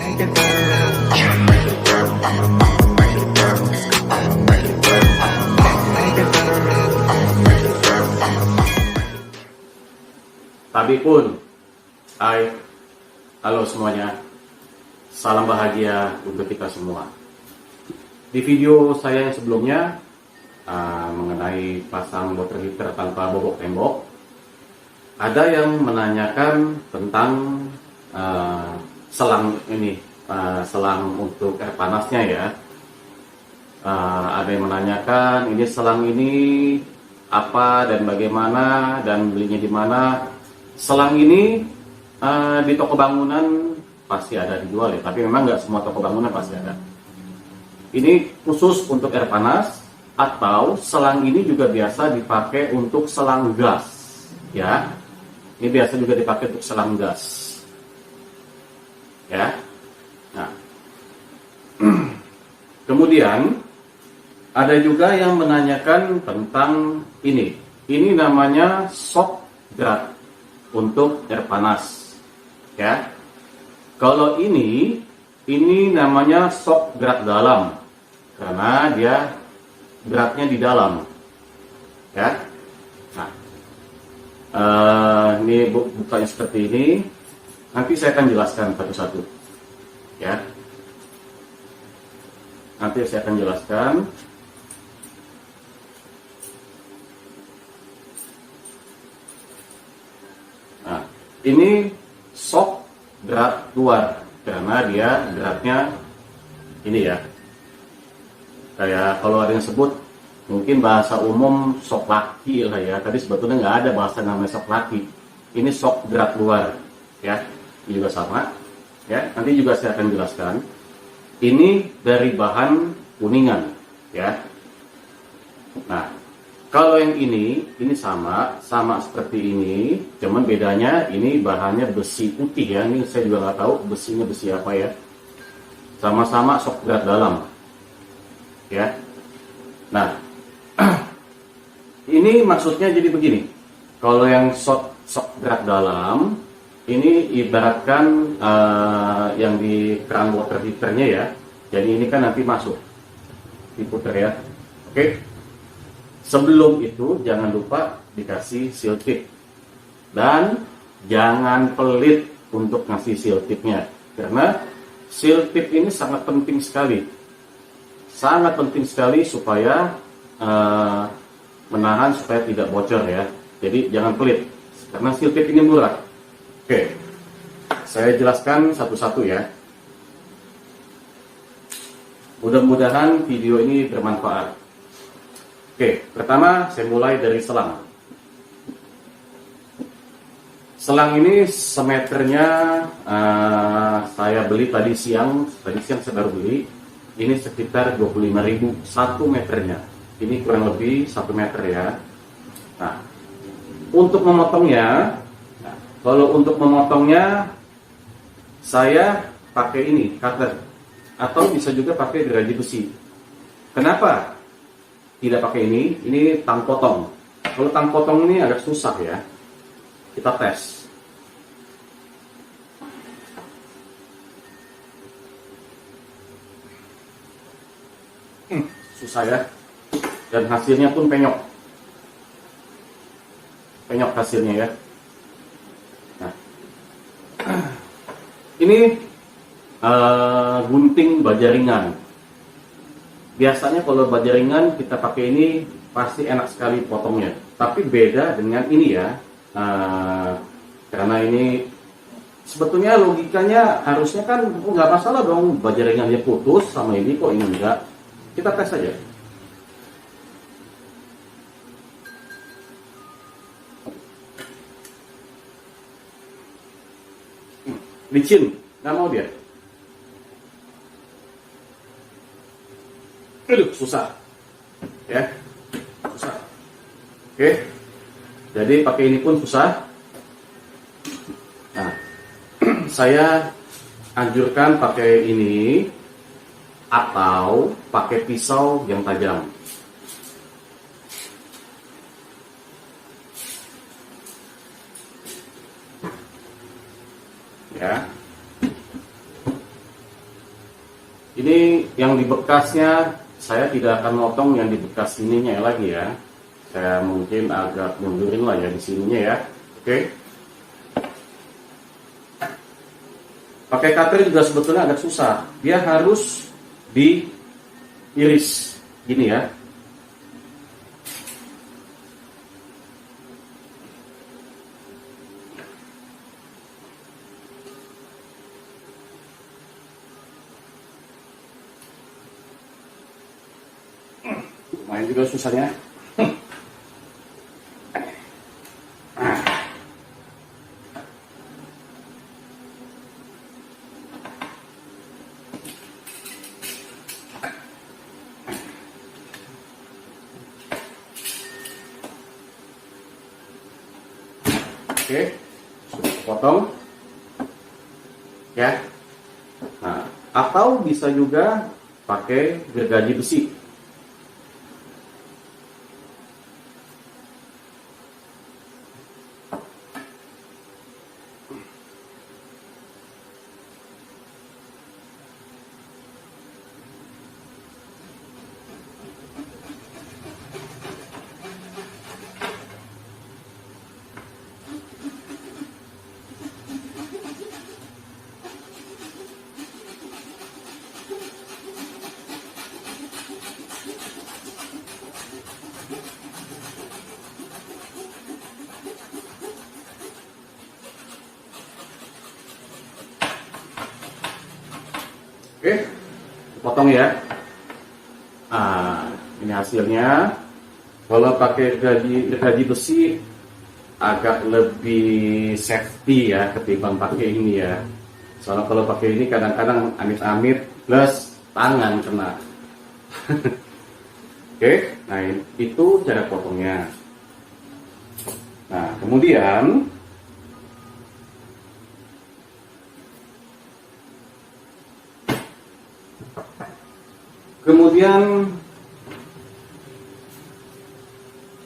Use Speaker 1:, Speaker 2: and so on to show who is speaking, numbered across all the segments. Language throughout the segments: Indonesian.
Speaker 1: Tapi pun, hai, halo semuanya, salam bahagia untuk kita semua. Di video saya yang sebelumnya mengenai pasang water heater tanpa bobok tembok, ada yang menanyakan tentang selang ini, selang untuk air panasnya ya. Ada yang menanyakan ini selang ini apa dan bagaimana dan belinya di mana. Selang ini di toko bangunan pasti ada dijual ya, tapi memang nggak semua toko bangunan pasti ada. Ini khusus untuk air panas, atau selang ini juga biasa dipakai untuk selang gas ya. Ini biasa juga dipakai untuk selang gas ya. Nah, kemudian ada juga yang menanyakan tentang ini. Ini namanya shock guard untuk air panas ya. Kalau ini namanya shock guard dalam karena dia guardnya di dalam ya. Nah, ini bukanya seperti ini. Nanti saya akan jelaskan satu-satu ya. Nanti saya akan jelaskan. Ini shock guard luar karena dia guardnya ini ya, kayak kalau ada yang sebut mungkin bahasa umum shock laki lah ya, tapi sebetulnya nggak ada bahasa namanya shock laki. Ini shock guard luar ya, ini juga sama ya. Nanti juga saya akan jelaskan. Ini dari bahan kuningan ya. Nah, kalau yang ini sama seperti ini, cuman bedanya ini bahannya besi putih ya. Ini saya juga nggak tahu besinya besi apa ya. Sama-sama shock guard dalam, ya. Nah, ini maksudnya jadi begini. Kalau yang shock guard dalam, ini ibaratkan yang di keran water heaternya ya. Jadi ini kan nanti masuk, diputer ya. Oke. Sebelum itu jangan lupa dikasih seal tip dan jangan pelit untuk ngasih seal tipnya, karena seal tip ini sangat penting sekali supaya menahan supaya tidak bocor ya. Jadi jangan pelit karena seal tip ini murah. Oke, saya jelaskan satu-satu ya. Mudah-mudahan video ini bermanfaat. Oke, pertama saya mulai dari selang. Selang ini semeternya saya beli tadi siang saya baru beli. Ini sekitar 25.000 1 meternya. Ini kurang lebih 1 meter ya. Nah, untuk memotongnya, kalau untuk memotongnya saya pakai ini cutter atau bisa juga pakai gergaji besi. Kenapa tidak pakai ini tang potong. Kalau tang potong ini agak susah ya. Kita tes. Susah ya. Dan hasilnya pun penyok. Penyok hasilnya ya. Nah, ini gunting baja ringan. Biasanya kalau baja ringan kita pakai ini pasti enak sekali potongnya. Tapi beda dengan ini ya, karena ini sebetulnya logikanya harusnya kan nggak masalah dong baja ringannya putus sama ini, kok ini enggak. Kita tes saja. Licin, nggak mau dia. Aduh, susah ya, susah. Oke, jadi pakai ini pun susah. Nah, saya anjurkan pakai ini atau pakai pisau yang tajam ya. Ini yang di bekasnya saya tidak akan motong yang di bekas ininya lagi ya. Saya mungkin agak mundurin lah ya di sininya ya. Oke. Pakai cutter juga sebetulnya agak susah. Dia harus diiris gini ya. Lumayan juga susahnya. Oke, sudah potong ya. Nah, atau bisa juga pakai gergaji besi. Oke, potong ya. Nah, ini hasilnya. Kalau pakai gergaji besi agak lebih safety ya ketimbang pakai ini ya. Soalnya kalau pakai ini kadang-kadang amit-amit plus tangan kena. Oke, nah itu cara potongnya. Nah, kemudian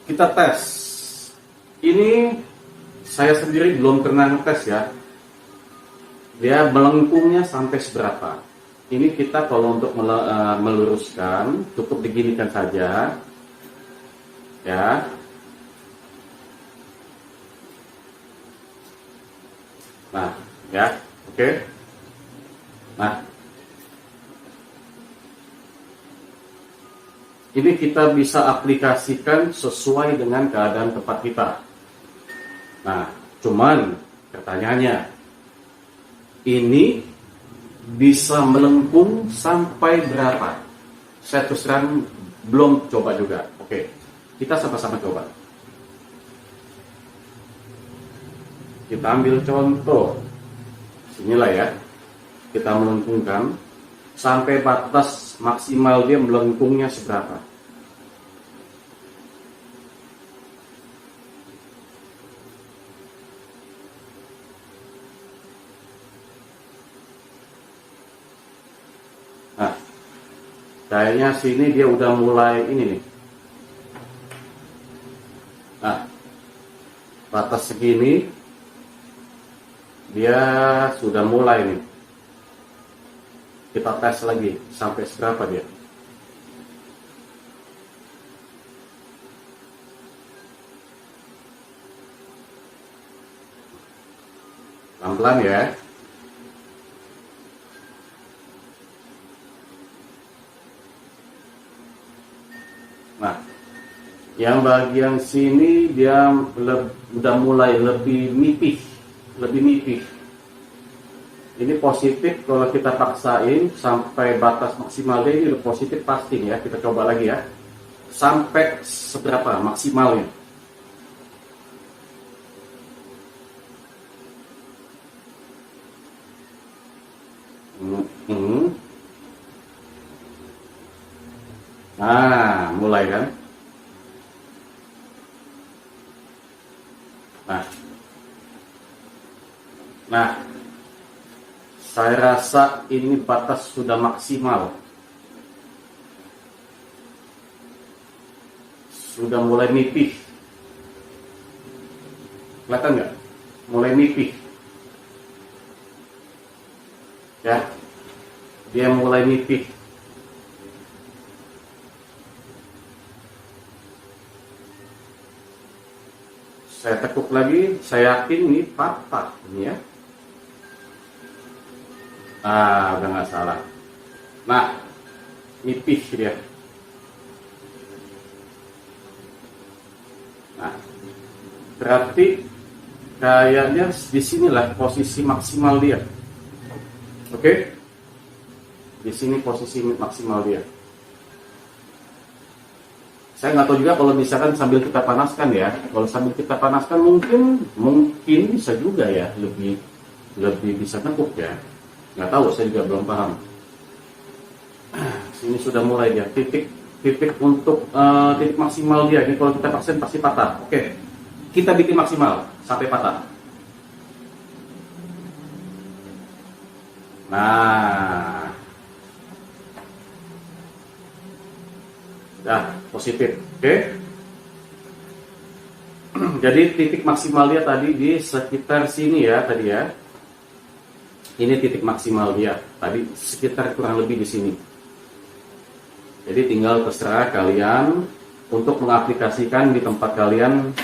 Speaker 1: kita tes. Ini saya sendiri belum pernah ngetes ya. Dia melengkungnya sampai seberapa. Ini kita kalau untuk meluruskan cukup diginikan saja. Ya. Nah, ya. Oke. Nah, ini kita bisa aplikasikan sesuai dengan keadaan tempat kita. Nah, cuman pertanyaannya, ini bisa melengkung sampai berapa? Saya terus terang belum coba juga. Oke, kita sama-sama coba. Kita ambil contoh, inilah ya, kita melengkungkan sampai batas maksimal dia melengkungnya seberapa. Nah, kayaknya sini dia udah mulai ini nih. Nah, batas segini dia sudah mulai nih. Kita tes lagi sampai seberapa dia. Pelan-pelan ya. Nah, yang bagian sini dia udah mulai lebih nipih, Ini positif kalau kita paksain sampai batas maksimalnya ini udah positif pasti ya. Kita coba lagi ya. Sampai seberapa maksimalnya? Nah, mulai kan? Nah, saya rasa ini batas sudah maksimal. Sudah mulai nipih. Kelihatan nggak? Mulai nipih. Ya. dia mulai nipih. Saya tekuk lagi, saya yakin ini patah ini ya. Udah nggak salah. Nah, nipih dia. Nah, berarti kayaknya disinilah posisi maksimal dia. Oke? Di sini posisi maksimal dia. Saya nggak tahu juga kalau misalkan sambil kita panaskan ya. Kalau sambil kita panaskan mungkin bisa juga ya lebih bisa nekuk ya. Nggak tahu, saya juga belum paham. Sini sudah mulai dia titik untuk titik maksimal dia. Ini kalau kita paksain pasti patah. Oke, kita bikin maksimal sampai patah. Nah, dah positif. Oke. Jadi titik maksimal dia tadi di sekitar sini ya tadi ya. Ini titik maksimal dia tadi sekitar kurang lebih di sini. Jadi tinggal terserah kalian untuk mengaplikasikan di tempat kalian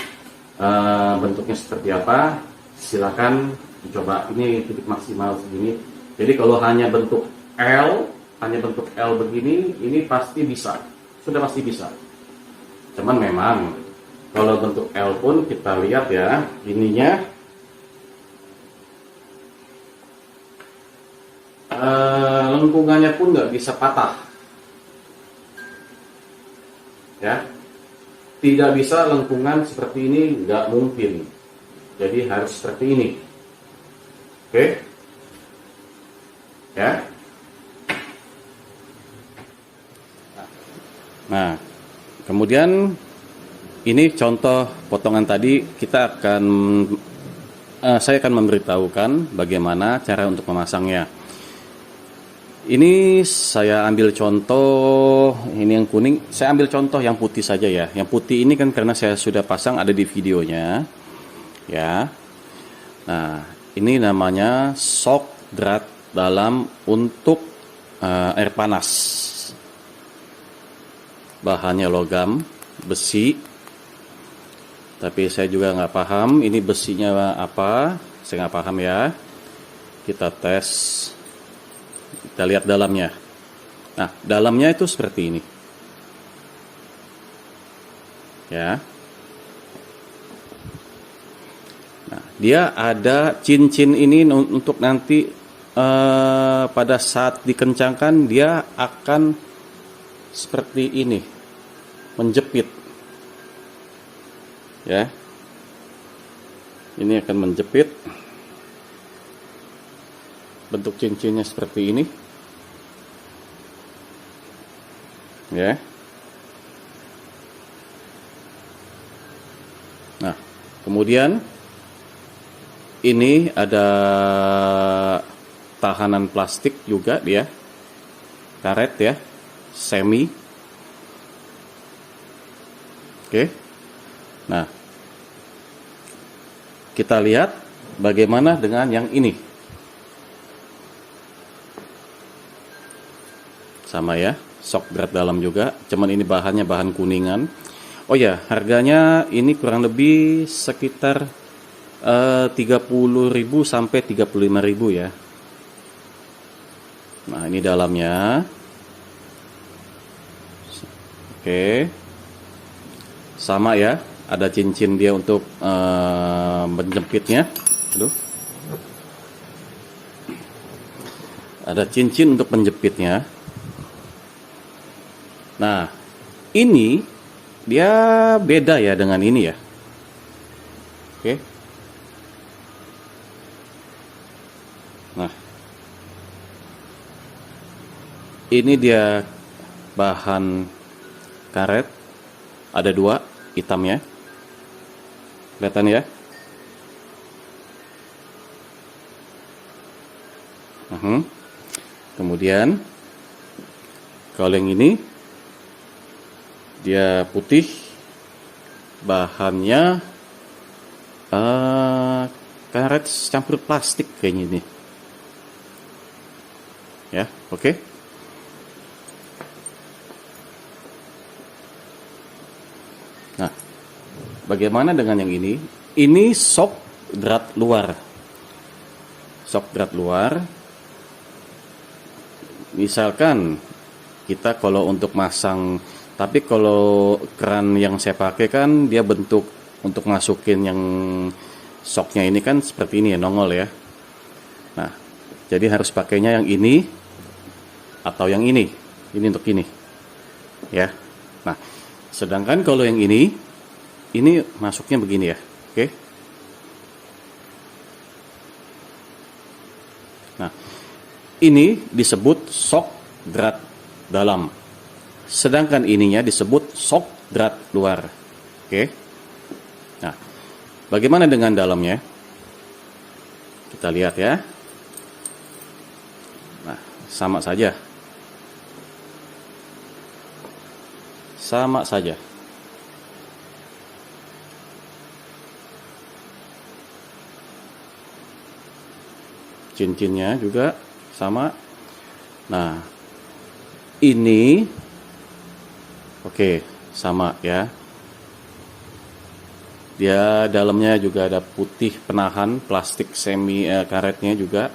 Speaker 1: bentuknya seperti apa. Silakan dicoba. Ini titik maksimal segini. Jadi kalau hanya bentuk L begini, ini pasti bisa. Sudah pasti bisa. Cuman memang kalau bentuk L pun kita lihat ya, ininya lengkungannya pun nggak bisa patah. Ya, tidak bisa lengkungan seperti ini, nggak mungkin. Jadi harus seperti ini. Oke, ya. Nah, kemudian ini contoh potongan tadi. Saya akan memberitahukan bagaimana cara untuk memasangnya. Ini saya ambil contoh, ini yang kuning. Saya ambil contoh yang putih saja ya. Yang putih ini kan karena saya sudah pasang ada di videonya, ya. Nah, ini namanya shock drat dalam untuk air panas. Bahannya logam, besi. Tapi saya juga nggak paham ini besinya apa. Saya nggak paham ya. Kita tes. Kita lihat dalamnya. Nah, dalamnya itu seperti ini. Ya. Nah, dia ada cincin ini untuk nanti pada saat dikencangkan dia akan seperti ini, menjepit. Ya. Ini akan menjepit. Bentuk cincinnya seperti ini. Ya. Nah, kemudian ini ada tahanan plastik juga dia. Karet ya. Semi. Oke. Nah, kita lihat bagaimana dengan yang ini. Sama ya, shock drat dalam juga, cuman ini bahannya bahan kuningan. Oh ya, harganya ini kurang lebih sekitar 30.000 sampai 35.000 ya. Nah, ini dalamnya. Oke, sama ya, ada cincin dia untuk menjepitnya. Aduh, ada cincin untuk menjepitnya. Nah, ini dia beda ya dengan ini ya. Oke. Nah, ini dia bahan karet, ada dua hitamnya, kelihatan ya. Kemudian kalau yang ini dia putih, bahannya karet campur plastik kayaknya ini. Ya, oke. Nah, bagaimana dengan yang ini? Ini shock drat luar. Shock drat luar. Misalkan kita kalau untuk masang, tapi kalau keran yang saya pakai kan dia bentuk untuk masukin yang shocknya ini kan seperti ini ya, nongol ya. Nah, jadi harus pakainya yang ini atau yang ini. Ini untuk ini. Ya. Nah, sedangkan kalau yang ini masuknya begini ya. Oke. Nah, ini disebut shock drat dalam. Sedangkan ininya disebut shock drat luar. Oke. Nah, bagaimana dengan dalamnya? Kita lihat ya. Nah, sama saja. Sama saja. Cincinnya juga sama. Nah, ini oke, sama ya. Dia dalamnya juga ada putih penahan plastik semi karetnya juga.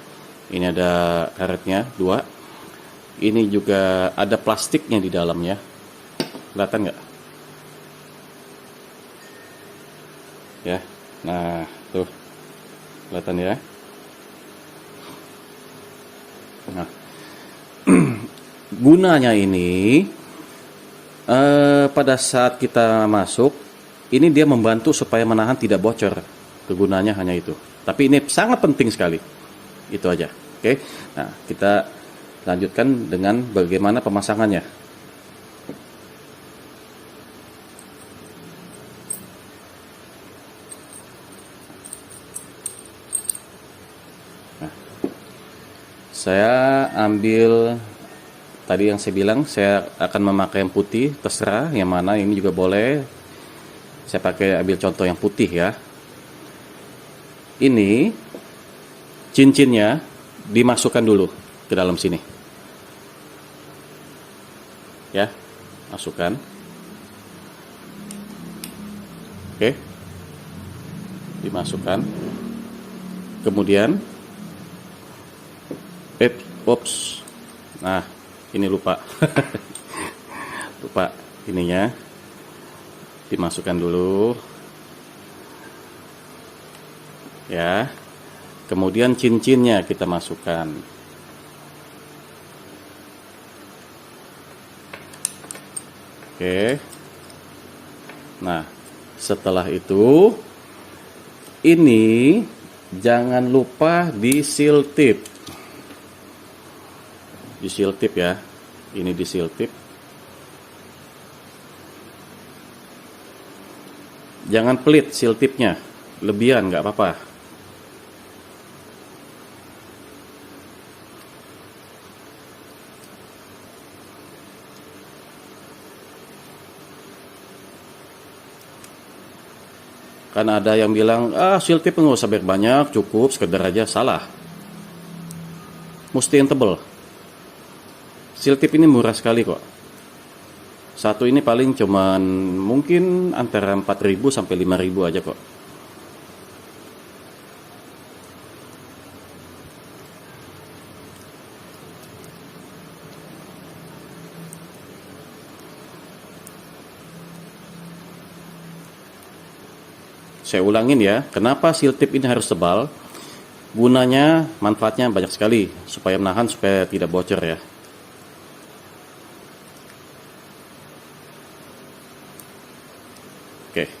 Speaker 1: Ini ada karetnya 2. Ini juga ada plastiknya di dalamnya. Kelihatan nggak? Ya, nah tuh kelihatan ya. Nah, gunanya ini pada saat kita masuk, ini dia membantu supaya menahan tidak bocor. Kegunaannya hanya itu. Tapi ini sangat penting sekali. Itu aja. Oke. Nah, kita lanjutkan dengan bagaimana pemasangannya. Nah, saya ambil tadi yang saya bilang, saya akan memakai yang putih, terserah yang mana, ini juga boleh. Saya pakai ambil contoh yang putih ya. Ini cincinnya dimasukkan dulu ke dalam sini. Ya, masukkan. Oke. Dimasukkan. Kemudian oops. Nah, ini lupa. Lupa ininya. Dimasukkan dulu. Ya. Kemudian cincinnya kita masukkan. Oke. Nah, setelah itu ini jangan lupa di seal tip. Di seal tip ya. Ini di seal tip. Jangan pelit seal tipnya, lebihan nggak apa-apa. Kan ada yang bilang, seal tip nggak usah banyak, cukup sekedar aja. Salah. Mesti yang tebel. Seal tip ini murah sekali kok. Satu ini paling cuman mungkin antara 4.000 sampai 5.000 aja kok. Saya ulangin ya, kenapa seal tip ini harus tebal? Gunanya, manfaatnya banyak sekali, supaya menahan, supaya tidak bocor ya. Oke.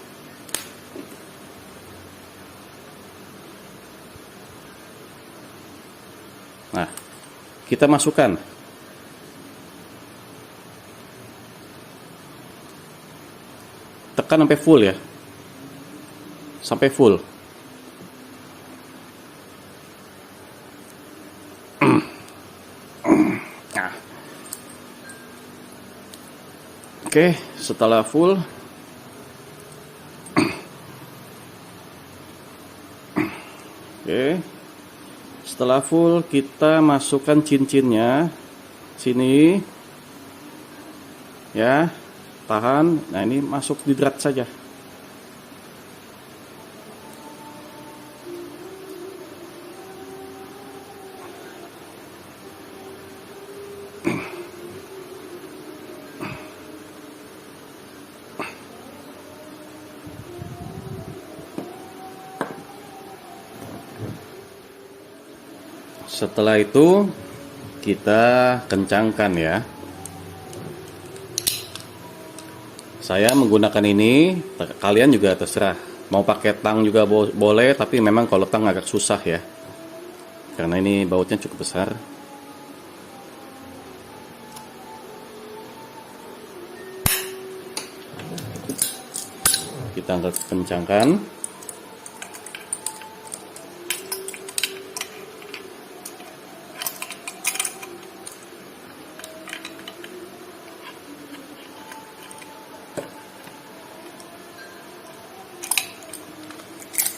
Speaker 1: Nah, kita masukkan. Tekan sampai full ya. Sampai full. Nah. Oke, setelah full, Setelah full, kita masukkan cincinnya sini ya, tahan. Nah, ini masuk di drat saja. Setelah itu kita kencangkan ya. Saya menggunakan ini, kalian juga terserah. Mau pakai tang juga boleh, tapi memang kalau tang agak susah ya. Karena ini bautnya cukup besar. Kita kencangkan.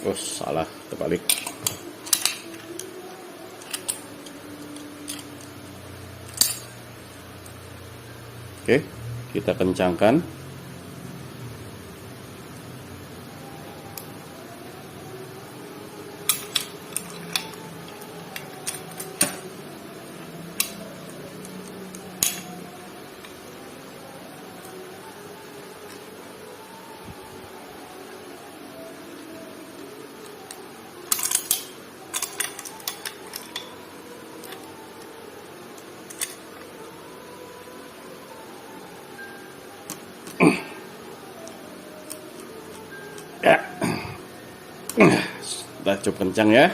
Speaker 1: Oh, salah, terbalik. Oke, kita kencangkan. Ya, sudah cukup kencang ya.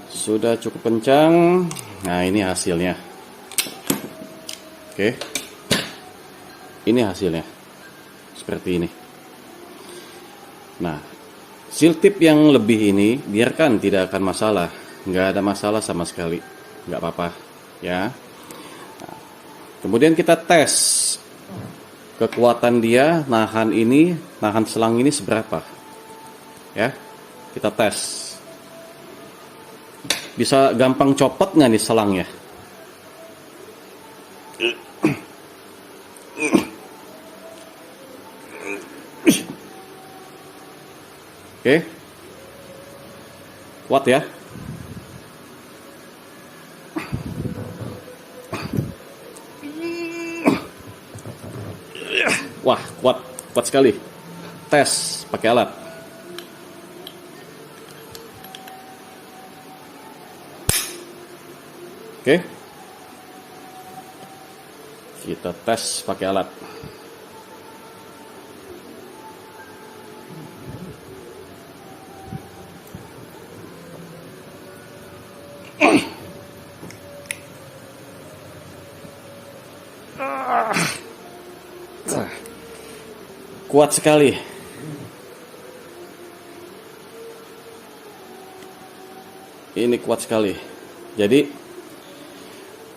Speaker 1: Sudah cukup kencang. Nah, ini hasilnya. Oke, ini hasilnya seperti ini. Nah, seal tip yang lebih ini biarkan, tidak akan masalah, nggak ada masalah sama sekali, nggak apa-apa ya. Kemudian kita tes kekuatan dia nahan selang ini seberapa ya. Kita tes, bisa gampang copot nggak nih selangnya. Oke, kuat ya. Wah, kuat sekali. Tes pakai alat. Oke. Kita tes pakai alat. Kuat sekali. Ini kuat sekali. Jadi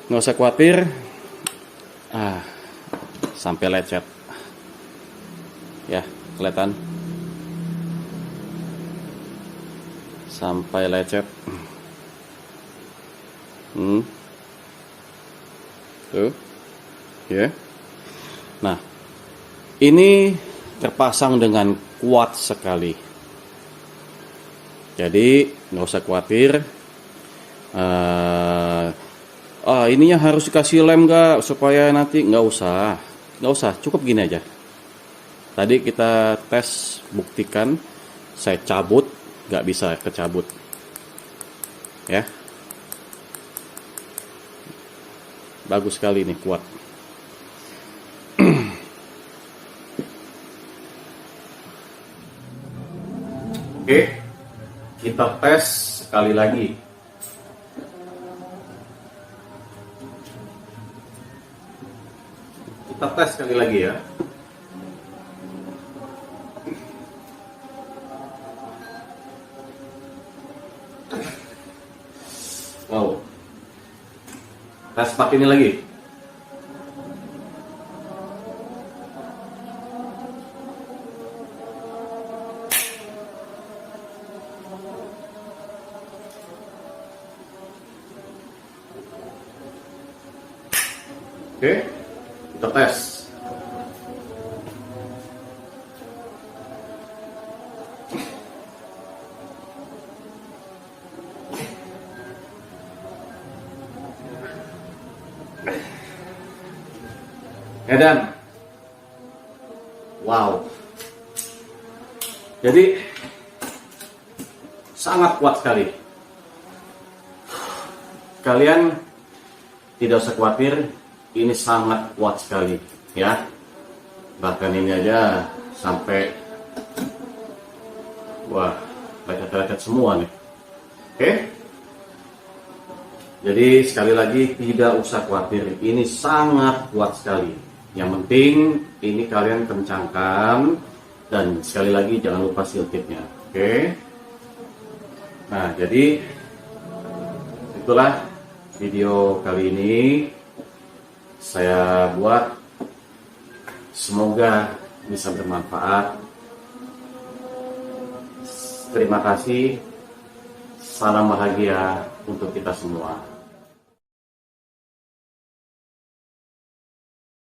Speaker 1: nggak usah khawatir. Sampai lecet. Ya, kelihatan. Sampai lecet. Tuh. Ya. Nah, ini terpasang dengan kuat sekali. Jadi nggak usah khawatir. Ininya harus dikasih lem nggak supaya nanti, nggak usah, cukup gini aja. Tadi kita tes, buktikan, saya cabut, nggak bisa kecabut, ya. Bagus sekali nih, kuat. Oke, kita tes sekali lagi. Kita tes sekali lagi ya. Wow. Tes pakai ini lagi. Oke, kita tes. Edan, wow, jadi sangat kuat sekali. Kalian tidak usah khawatir, ini sangat kuat sekali ya. Bahkan ini aja sampai wah, lecet-lecet semua nih. Oke. Jadi sekali lagi tidak usah khawatir, ini sangat kuat sekali. Yang penting ini kalian kencangkan, dan sekali lagi jangan lupa seal tipnya. Oke. Nah, jadi itulah video kali ini saya buat, semoga bisa bermanfaat. Terima kasih, salam bahagia untuk kita semua.